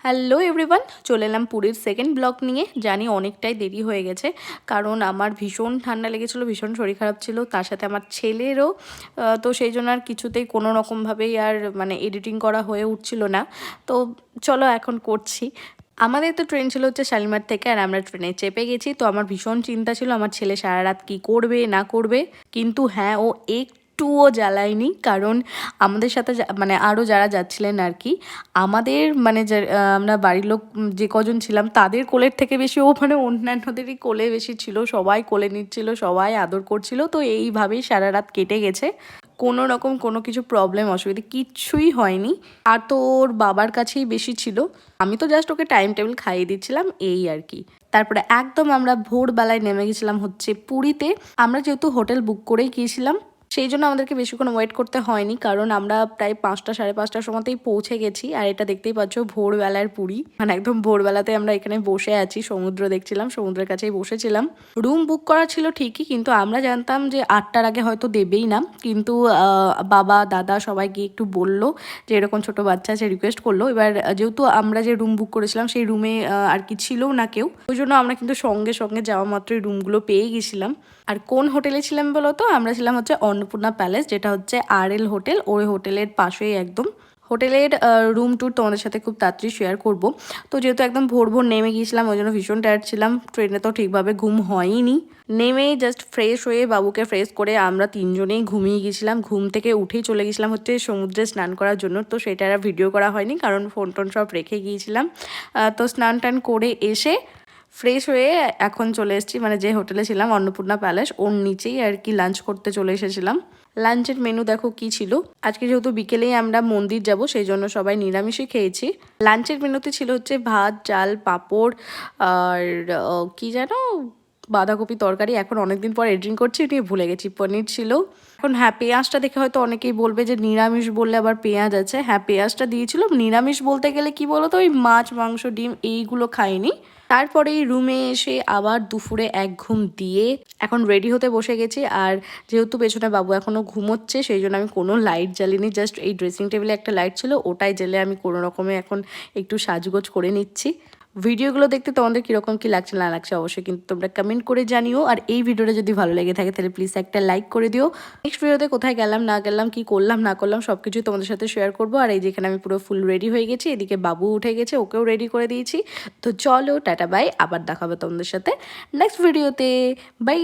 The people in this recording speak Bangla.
হ্যালো এভরিওয়ান, চলে এলাম পুরীর সেকেন্ড ব্লগ নিয়ে। জানি অনেকটাই দেরি হয়ে গেছে, কারণ আমার ভীষণ ঠান্ডা লেগেছিলো, ভীষণ শরীর খারাপ ছিল, তার সাথে আমার ছেলেরও। তো সেই জন্য আর কিছুতেই কোনো রকমভাবেই আর মানে এডিটিং করা হয়ে উঠছিল না। তো চলো এখন করছি। আমাদের তো ট্রেন ছিল হচ্ছে শালিমার থেকে, আর আমরা ট্রেনে চেপে গেছি। তো আমার ভীষণ চিন্তা ছিল আমার ছেলে সারা রাত কী করবে না করবে, কিন্তু হ্যাঁ, ও একটুও জ্বালায়নি। কারণ আমাদের সাথে মানে আরও যারা যাচ্ছিলেন আর কি, আমাদের মানে আমরা বাড়ির লোক যে কজন ছিলাম তাদের কোলের থেকে বেশি ও মানে অন্যান্যদেরই কোলে বেশি ছিল। সবাই কোলে নিচ্ছিল, সবাই আদর করছিল। তো এইভাবেই সারা রাত কেটে গেছে, কোনো রকম কোনো কিছু প্রবলেম অসুবিধা কিচ্ছুই হয়নি। আর তো ওর বাবার কাছেই বেশি ছিল, আমি তো জাস্ট ওকে টাইম টেবিল খাইয়ে দিচ্ছিলাম এই আর কি। তারপরে একদম আমরা ভোরবেলায় নেমে গেছিলাম হচ্ছে পুরীতে। আমরা যেহেতু হোটেল বুক করেই গিয়েছিলাম, সেই জন্য আমাদেরকে বেশিক্ষণ ওয়েট করতে হয়নি, কারণ আমরা প্রায় 5টা সাড়ে 5টার সময়তেই পৌঁছে গেছি। আর এটা দেখতেই পাচ্ছ ভোরবেলার পুরী, মানে একদম ভোরবেলাতে আমরা এখানে বসে আছি, সমুদ্র দেখছিলাম, সমুদ্রের কাছেই বসেছিলাম। রুম বুক করা ছিল ঠিকই, কিন্তু আমরা জানতাম যে 8টার আগে হয়তো দেবেই না। কিন্তু বাবা দাদা সবাই গিয়ে একটু বললো যে এরকম ছোট বাচ্চা আছে, রিকোয়েস্ট করলো। এবার যেহেতু আমরা যে রুম বুক করেছিলাম সেই রুমে আর কি ছিল না কেউ, ওই জন্য আমরা কিন্তু সঙ্গে সঙ্গে যাওয়া মাত্রই রুমগুলো পেয়ে গেছিলাম। আর কোন হোটেলে ছিলাম বলো তো? আমরা ছিলাম হচ্ছে অন্নপূর্ণা প্যালেস, যেটা হচ্ছে RL হোটেল, ওই হোটেলের পাশেই একদম। হোটেলের রুম ট্যুর তোমাদের সাথে খুব তাড়াতাড়ি শেয়ার করব। তো যেহেতু একদম ভোর ভোর নেমে গিয়েছিলাম, ওই জন্য ভীষণ টায়ার্ড ছিলাম। ট্রেনে তো ঠিকভাবে ঘুম হয়নি। নেমেই জাস্ট ফ্রেশ হয়ে বাবুকে ফ্রেশ করে আমরা 3জনেই ঘুমিয়ে গেছিলাম। ঘুম থেকে উঠেই চলে গেছিলাম হচ্ছে সমুদ্রে স্নান করার জন্য। তো সেটার আর ভিডিও করা হয়নি, কারণ ফোন টোন সব রেখে গিয়েছিলাম। তো স্নান টান করে এসে ফ্রেশ হয়ে এখন চলে এসেছি, মানে যে হোটেলে ছিলাম অন্নপূর্ণা প্যালেস, ওর নিচেই আর কি লাঞ্চ করতে চলে এসেছিলাম। লাঞ্চের মেনু দেখো কি ছিল। আজকে যেহেতু বিকেলেই আমরা মন্দির যাব, সেই জন্য সবাই নিরামিষই খেয়েছি। লাঞ্চের মেনুতে ছিল হচ্ছে ভাত, চাল, পাঁপড়, আর কি যেন বাঁধাকপি তরকারি। এখন অনেকদিন পর এডিটিং করছি, নিয়ে ভুলে গেছি। পনির ছিল। এখন হ্যাঁ, পেঁয়াজটা দেখে হয়তো অনেকেই বলবে যে নিরামিষ বললে আবার পেঁয়াজ আছে। হ্যাঁ, পেঁয়াজটা দিয়েছিল। নিরামিষ বলতে গেলে কি বলো তো, ওই মাছ, মাংস, ডিম এইগুলো খাইনি। তারপরে রুমে এসে আবার দুপুরে এক ঘুম দিয়ে এখন রেডি হতে বসে গেছি। আর যেহেতু পেছনে বাবু এখনও ঘুমোচ্ছে, সেই জন্য আমি কোনো লাইট জ্বালিনি। জাস্ট এই ড্রেসিং টেবিলে একটা লাইট ছিল, ওটাই জ্বেলে আমি কোনো রকমে এখন একটু সাজগোজ করে নিচ্ছি। ভিডিওগুলো দেখতে তোমাদের কীরকম কী লাগছে না লাগছে অবশ্যই কিন্তু তোমরা কমেন্ট করে জানিও। আর এই ভিডিওটা যদি ভালো লেগে থাকে তাহলে প্লিজ একটা লাইক করে দিও। নেক্সট ভিডিওতে কোথায় গেলাম না গেলাম, কি করলাম না করলাম, সব কিছুই তোমাদের সাথে শেয়ার করবো। আর এই যেখানে আমি পুরো ফুল রেডি হয়ে গেছি, এদিকে বাবু উঠে গেছে, ওকেও রেডি করে দিয়েছি। তো চলো টাটা বাই, আবার দেখাবো তোমাদের সাথে নেক্সট ভিডিওতে। বাই।